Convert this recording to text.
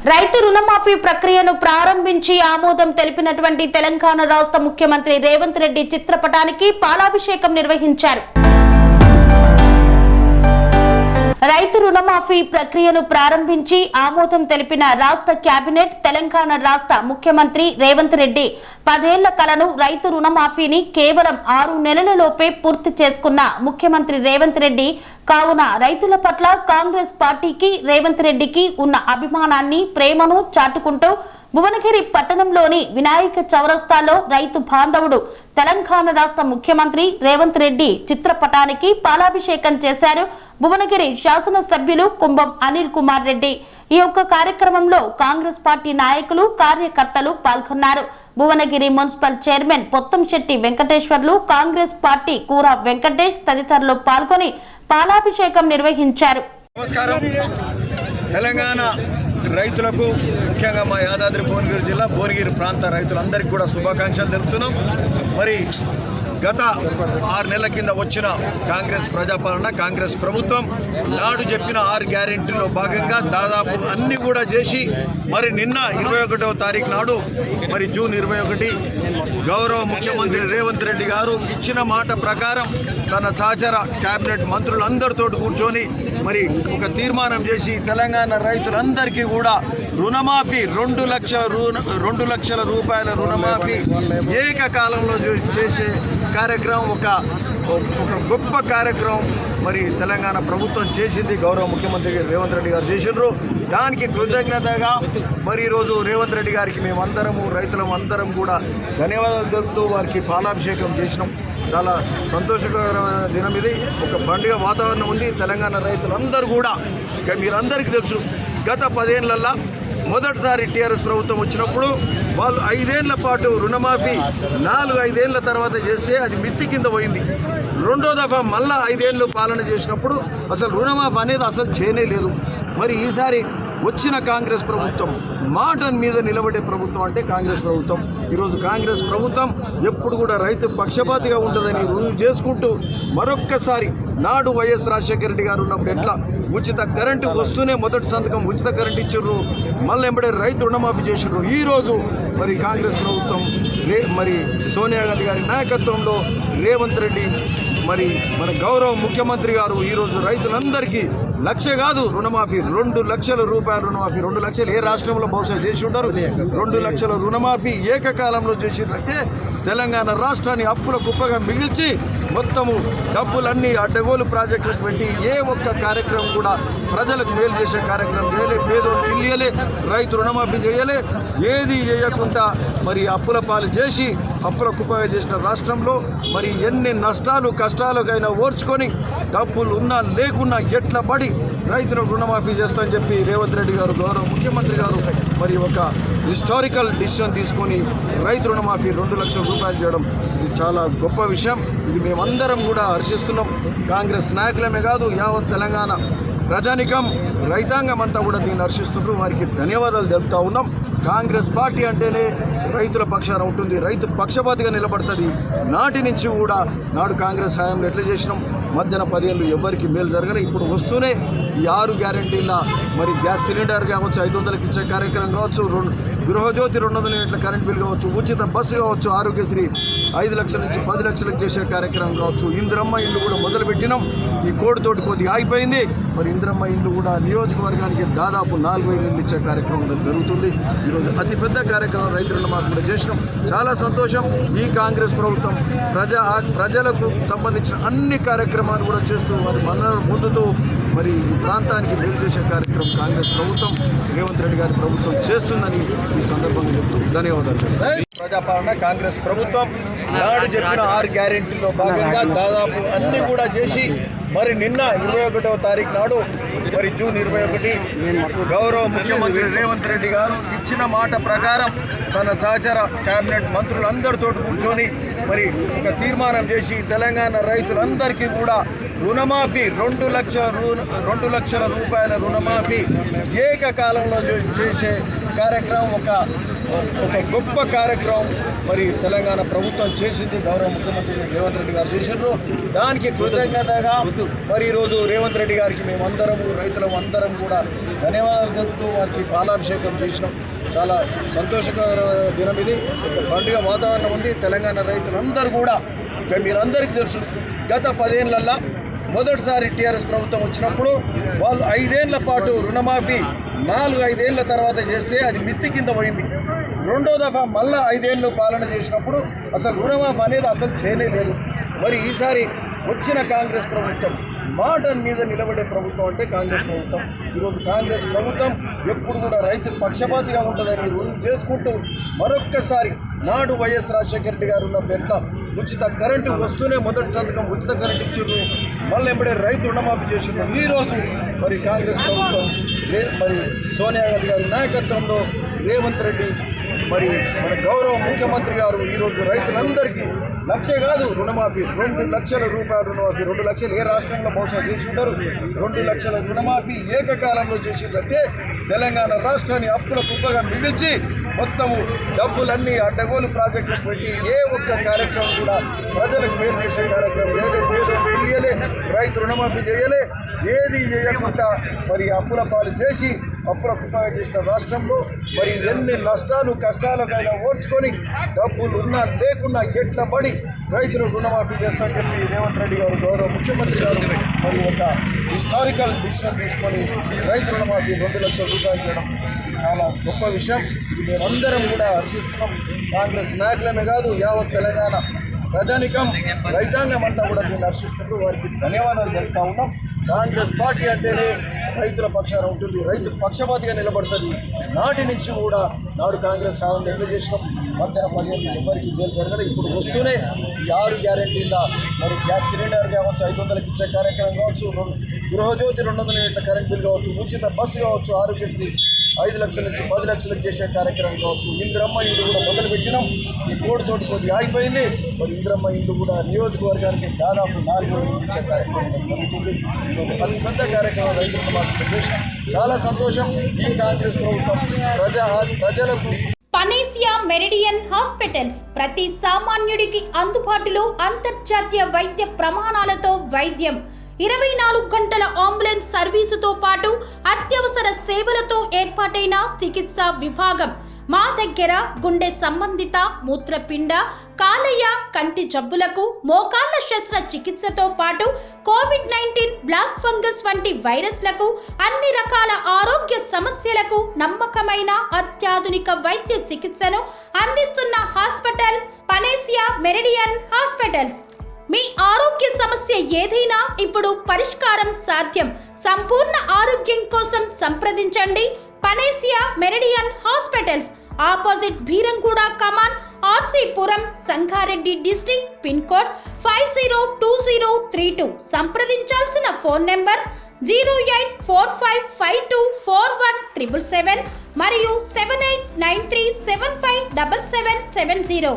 రైతు రుణమాఫీ ప్రక్రియను ప్రారంభించి ఆమోదం తెలిపినటువంటి తెలంగాణ రాష్ట్ర ముఖ్యమంత్రి రేవంత్ రెడ్డి చిత్రపటానికి పాలాభిషేకం నిర్వహించారు. రైతు రుణమాఫీ ప్రక్రియను ప్రారంభించి ఆమోదం తెలిపిన రాష్ట్ర కేబినెట్ తెలంగాణ రాష్ట్ర ముఖ్యమంత్రి రేవంత్ రెడ్డి 10 ఏళ్ల కలను రైతు రుణమాఫీని కేవలం 6 నెలలలోపే పూర్తి చేసుకున్న ముఖ్యమంత్రి రేవంత్ రెడ్డి కావున రైతుల పట్ల కాంగ్రెస్ పార్టీకి రేవంత్ రెడ్డికి ఉన్న అభిమానాన్ని ప్రేమను చాటుకుంటూ భువనగిరి పట్టణంలోని వినాయక చౌరస్తాలో రైతు బాంధవుడు తెలంగాణ రాష్ట్ర ముఖ్యమంత్రి రేవంత్ రెడ్డి చిత్రపటానికి పాలాభిషేకం చేశారు. భువనగిరి శాసనసభ్యులు కుంభం అనిల్ కుమార్ రెడ్డి ఈ యొక్క కార్యక్రమంలో కాంగ్రెస్ పార్టీ నాయకులు కార్యకర్తలు పాల్గొన్నారు. Bhuvanagiri municipal chairman Pottamshetti Venkateshwarlu, Congress party Kura Venkatesh తదితరులు పాల్గొని పాలాభిషేకం నిర్వహించారు. నమస్కారం. తెలంగాణ రైతులకు ముఖ్యంగా మా యాదాద్రి భువనగిరి జిల్లా భువనగిరి ప్రాంత రైతులందరికీ కూడా శుభాకాంక్షలు తెలుపుతున్నాం. మరి గత 6 నెలల కింద వచ్చిన కాంగ్రెస్ ప్రజాపాలన, కాంగ్రెస్ ప్రభుత్వం నాడు చెప్పిన 6 గ్యారెంటీలో భాగంగా దాదాపు అన్ని కూడా చేసి మరి నిన్న 21వ తారీఖు నాడు మరి జూన్ 21 గౌరవ ముఖ్యమంత్రి రేవంత్ రెడ్డి గారు ఇచ్చిన మాట ప్రకారం తన సహచర కేబినెట్ మంత్రులందరితో కూర్చొని మరి ఒక తీర్మానం చేసి తెలంగాణ రైతులందరికీ కూడా రుణమాఫీ 2 లక్షల రూపాయల రుణమాఫీ ఏకకాలంలో చేసే కార్యక్రమం ఒక గొప్ప కార్యక్రమం మరి తెలంగాణ ప్రభుత్వం చేసింది. గౌరవ ముఖ్యమంత్రి రేవంత్ రెడ్డి గారు చేసిండ్రు. దానికి కృతజ్ఞతగా మరి ఈరోజు రేవంత్ రెడ్డి గారికి మేమందరము రైతులందరం కూడా ధన్యవాదాలు తెలుపుతూ వారికి పాలాభిషేకం చేసినాం. చాలా సంతోషకరమైన దినం ఇది. ఒక పండుగ వాతావరణం ఉంది. తెలంగాణ రైతులందరూ కూడా మీరందరికీ తెలుసు గత 10 ఏళ్లలో మొదటిసారి టీఆర్ఎస్ ప్రభుత్వం వచ్చినప్పుడు వాళ్ళు 5 ఏళ్ల పాటు రుణమాఫీ 4-5 ఏళ్ల తర్వాత చేస్తే అది మిత్తి కింద పోయింది. రెండో దఫా మళ్ళా 5 ఏళ్ళు పాలన చేసినప్పుడు అసలు రుణమాఫీ అనేది అసలు చేయనే లేదు. మరి ఈసారి వచ్చిన కాంగ్రెస్ ప్రభుత్వం మాట మీద నిలబడే ప్రభుత్వం అంటే కాంగ్రెస్ ప్రభుత్వం. ఈరోజు కాంగ్రెస్ ప్రభుత్వం ఎప్పుడు కూడా రైతు పక్షపాతిగా ఉంటుందని రుజువు చేసుకుంటూ మరొక్కసారి నాడు వైఎస్ రాజశేఖర రెడ్డి గారు ఉన్నప్పుడు ఎట్లా ఉచిత కరెంటు వస్తూనే మొదటి సంతకం ఉచిత కరెంటు ఇచ్చారు, మళ్ళీ ఎంబడే రైతు రుణమాఫీ చేసారు. ఈరోజు మరి కాంగ్రెస్ ప్రభుత్వం మరి సోనియా గాంధీ గారి నాయకత్వంలో రేవంత్ రెడ్డి మరి మన గౌరవ ముఖ్యమంత్రి గారు ఈరోజు రైతులందరికీ 1 లక్ష కాదు రుణమాఫీ 2 లక్షల రూపాయల రుణమాఫీ 2 లక్షలు ఏ రాష్ట్రంలో బహుశా చేసి ఉంటారు. 2 లక్షల రుణమాఫీ ఏకకాలంలో చేసినట్టే తెలంగాణ రాష్ట్రాన్ని అప్పుల కుప్పగా మిగిల్చి మొత్తము డబ్బులన్నీ అడ్డగోలు ప్రాజెక్టులకు పెట్టి ఏ ఒక్క కార్యక్రమం కూడా ప్రజలకు మేలు చేసే కార్యక్రమం చేయలే, పేదోళ్ళకి ఇల్లు రైతు రుణమాఫీ చేయలే, ఏది చేయకుండా మరి అప్పుల పాలు చేసి అప్పుల కుప్పగా చేసిన రాష్ట్రంలో మరి ఎన్ని నష్టాలు కష్టాలకైనా ఓర్చుకొని డబ్బులు ఉన్నా లేకున్నా ఎట్లా పడి రైతులకు రుణమాఫీ చేస్తామని చెప్పి రేవంత్ రెడ్డి గారు గౌరవ ముఖ్యమంత్రి గారు మరి ఒక హిస్టారికల్ డిసిషన్ తీసుకొని రైతు రుణమాఫీ 2 లక్షల రూపాయలు చేయడం ఇది చాలా గొప్ప విషయం. ఇది మేమందరం కూడా హర్షిస్తున్నాం. కాంగ్రెస్ నాయకులమే కాదు యావత్ తెలంగాణ ప్రజానికం రైతాంగం అంతా కూడా దీన్ని హర్షిస్తుంటారు. వారికి ధన్యవాదాలు తెలుపుతూ ఉన్నాం. కాంగ్రెస్ పార్టీ అంటేనే రైతుల పక్షాన ఉంటుంది, రైతు పక్షపాతిగా నిలబడుతుంది. నాటి నుంచి కూడా నాడు కాంగ్రెస్ హయాంలో ఎట్లా చేసినాం మధ్యాహ్నం 10 ఏళ్ళు ఎవరికి మేలు జరగలేదు. ఇప్పుడు వస్తూనే ఈ 6 గ్యారెంటీల మరి గ్యాస్ సిలిండర్ కావచ్చు, 500కి ఇచ్చే కార్యక్రమం కావచ్చు, గృహజ్యోతి 200 యూనిట్ల కరెంట్ బిల్ కావచ్చు, ఉచిత బస్సు కావచ్చు, ఆరోగ్యశ్రీ 5 లక్షల నుంచి 10 లక్షలకు చేసే కార్యక్రమం కావచ్చు, ఇందిరమ్మ ఇల్లు కూడా మొదలుపెట్టినాం. ఈ కోడ్తోటి కొద్దిగా ఆగిపోయింది. మరి ఇందిరమ్మ ఇల్లు కూడా నియోజకవర్గానికి దాదాపు 4,000 ఇల్లు ఇచ్చే కార్యక్రమం కూడా జరుగుతుంది. ఈరోజు అతిపెద్ద కార్యక్రమం రైతు రుణమాఫీ కూడా చేసినాం. చాలా సంతోషం. ఈ కాంగ్రెస్ ప్రభుత్వం ప్రజలకు సంబంధించిన అన్ని కార్యక్రమాలు కూడా చేస్తూ వారి మన్ననలు పొందుతూ మరి ఈ ప్రాంతానికి మేలు చేసే కార్యక్రమం కాంగ్రెస్ ప్రభుత్వం రేవంత్ రెడ్డి గారి ప్రభుత్వం చేస్తుందని ఈ సందర్భంగా చెప్తూ ధన్యవాదాలు. ప్రజాపాలన కాంగ్రెస్ ప్రభుత్వం నాడు చెప్పిన 6 గ్యారెంటీలో భాగంగా దాదాపు అన్ని కూడా చేసి మరి నిన్న 21వ తారీఖు నాడు మరి జూన్ 21 గౌరవ ముఖ్యమంత్రి రేవంత్ రెడ్డి గారు ఇచ్చిన మాట ప్రకారం తన సహచర కేబినెట్ మంత్రులందరితో కూర్చొని మరి ఒక తీర్మానం చేసి తెలంగాణ రైతులందరికీ కూడా రుణమాఫీ 2 లక్షల రూపాయల రుణమాఫీ ఏకకాలంలో చేసే కార్యక్రమం ఒక గొప్ప కార్యక్రమం మరి తెలంగాణ ప్రభుత్వం చేసింది. గౌరవ ముఖ్యమంత్రి రేవంత్ రెడ్డి గారు చేసిండ్రు. దానికి కృతజ్ఞతగా మరి ఈరోజు రేవంత్ రెడ్డి గారికి మేమందరము రైతులం అందరం కూడా ధన్యవాదాలు తెలుపుతూ వారికి పాలాభిషేకం చేసినాం. చాలా సంతోషకర దినం ఇది. ఒక పండుగ వాతావరణం ఉంది. తెలంగాణ రైతులందరూ కూడా మీరందరికీ తెలుసు, గత 10 ఏళ్లలో మొదటిసారి టీఆర్ఎస్ ప్రభుత్వం వచ్చినప్పుడు వాళ్ళు 5 ఏళ్ల పాటు రుణమాఫీ 4-5 ఏళ్ల తర్వాత చేస్తే అది మిత్తి కింద పోయింది. రెండో దఫా మళ్ళా 5 ఏళ్ళు పాలన చేసినప్పుడు అసలు రుణమాఫీ అనేది అసలు చేయలేదు. మరి ఈసారి వచ్చిన కాంగ్రెస్ ప్రభుత్వం మాట మీద నిలబడే ప్రభుత్వం అంటే కాంగ్రెస్ ప్రభుత్వం. ఈరోజు కాంగ్రెస్ ప్రభుత్వం ఎప్పుడు కూడా రైతులు పక్షపాతిగా ఉంటుందని రుజువు చేసుకుంటూ మరొక్కసారి నాడు వైఎస్ రాజశేఖర రెడ్డి గారు ఉన్నప్పుడు ఉచిత కరెంటు వస్తూనే మొదటి సంతకం ఉచిత కరెంటు ఇచ్చిండ్రు. మళ్ళీ ఎంబడే రైతు రుణమాఫీ చేసిండ్రు. ఈరోజు మరి కాంగ్రెస్ ప్రభుత్వం మరి సోనియా గాంధీ గారి నాయకత్వంలో రేవంత్ రెడ్డి మరి మన గౌరవ ముఖ్యమంత్రి గారు ఈరోజు రైతులందరికీ 1 లక్ష కాదు రుణమాఫీ 2 లక్షల రూపాయల రుణమాఫీ 2 లక్షలు ఏ రాష్ట్రంలో బహుశా చేసి ఉంటారు. 2 లక్షల రుణమాఫీ ఏకకాలంలో చేసిందంటే తెలంగాణ రాష్ట్రాన్ని అప్పుల కుప్పగా మిగిల్చి మొత్తము డబ్బులన్నీ అడ్డగోలు ప్రాజెక్టులకు పెట్టి ఏ ఒక్క కార్యక్రమం కూడా ప్రజలకు మేలు చేసే కార్యక్రమం చేయలే. రైతు రుణమాఫీ చేయలే. ఏది చేయకుండా మరి అప్పుల పాలు చేసి అప్పుల కుప్పగా చేసిన రాష్ట్రంలో మరి ఎన్ని నష్టాలు కష్టాలకైనా ఓర్చుకొని డబ్బులు ఉన్నా లేకున్నా ఎట్లా పడి రైతులు రుణమాఫీ చేస్తారని చెప్పి రేవంత్ రెడ్డి గారు గౌరవ ముఖ్యమంత్రి గారు మరి ఒక హిస్టారికల్ డిసిషన్ తీసుకొని రైతు రుణమాఫీ 2 లక్షల రూపాయలు చేయడం చాలా గొప్ప విషయం. ఇది మేమందరం కూడా హర్షిస్తున్నాం. కాంగ్రెస్ నాయకులమే కాదు యావత్ తెలంగాణ ప్రజానికం రైతాంగం అంతా కూడా దీన్ని హర్షిస్తుంటూ వారికి ధన్యవాదాలు తెలుపుతా ఉన్నాం. కాంగ్రెస్ పార్టీ అంటేనే రైతుల పక్షాన ఉంటుంది, రైతు పక్షపాతిగా నిలబడుతుంది. నాటి నుంచి కూడా నాడు కాంగ్రెస్ హామీలు ఎట్లా చేసినాం మధ్యాహ్నం 15 ఎవరికి ఇబ్బంది జరగదు. ఇప్పుడు వస్తూనే ఈ 6 గ్యారెంటీల మరి గ్యాస్ సిలిండర్ కావచ్చు, 500కి ఇచ్చే కార్యక్రమం కావచ్చు, గృహజ్యోతి 200 యూనిట్ల కరెంట్ బిల్ కావచ్చు, ఉచిత బస్సు కావచ్చు, ఆరోగ్యశ్రీ 5 లక్షల నుంచి 10 లక్షలకు చేసే కార్యక్రమం కావచ్చు, ఇందిరమ్మ ఇల్లు కూడా మొదలుపెట్టినాం. ఈ కోడితోటి కొద్దిగా ఆగిపోయింది. మరి ఇందిరమ్మ ఇల్లు కూడా నియోజకవర్గానికి దాదాపు 4,000 ఇచ్చే కార్యక్రమం జరుగుతుంది. అతి పెద్ద కార్యక్రమం రైతులకు మాకు చేసినాం. చాలా సంతోషం. ఈ కాంగ్రెస్ ప్రభుత్వం ప్రజలకు పనేసియా మెరిడియన్ హాస్పిటల్స్ ప్రతి సామాన్యుడికి అందుబాటులో అంతర్జాతీయ వైద్య ప్రమాణాలతో వైద్యం, 24 గంటల అంబులెన్స్ సర్వీసుతో పాటు అత్యవసర సేవలతో ఏర్పాటైన చికిత్సా విభాగం. మా దగ్గర గుండె సంబంధిత, మూత్రపిండ, కాలేయ, కంటి జబ్బులకు, మోకాళ్ల శస్త్ర చికిత్సతో పాటు కోవిడ్-19, బ్లాక్ ఫంగస్ వంటి వైరస్లకు, అన్ని రకాల ఆరోగ్య సమస్యలకు నమ్మకమైన అత్యాధునిక వైద్య చికిత్సను అందిస్తున్న హాస్పిటల్ పనేసియా మెరిడియన్ హాస్పిటల్స్. మీ ఆరోగ్య సమస్య ఏదైనా ఇప్పుడు పరిష్కారం సాధ్యం. సంపూర్ణ ఆరోగ్యం కోసం సంప్రదించండి Panacea Meridian hospitals. Opposite Bheeramguda Kaman, RC Puram, Sangareddy district. Pin code 502032. సంప్రదించాల్సిన ఫోన్ నెంబర్ 0845524177 మరియు 7893757770.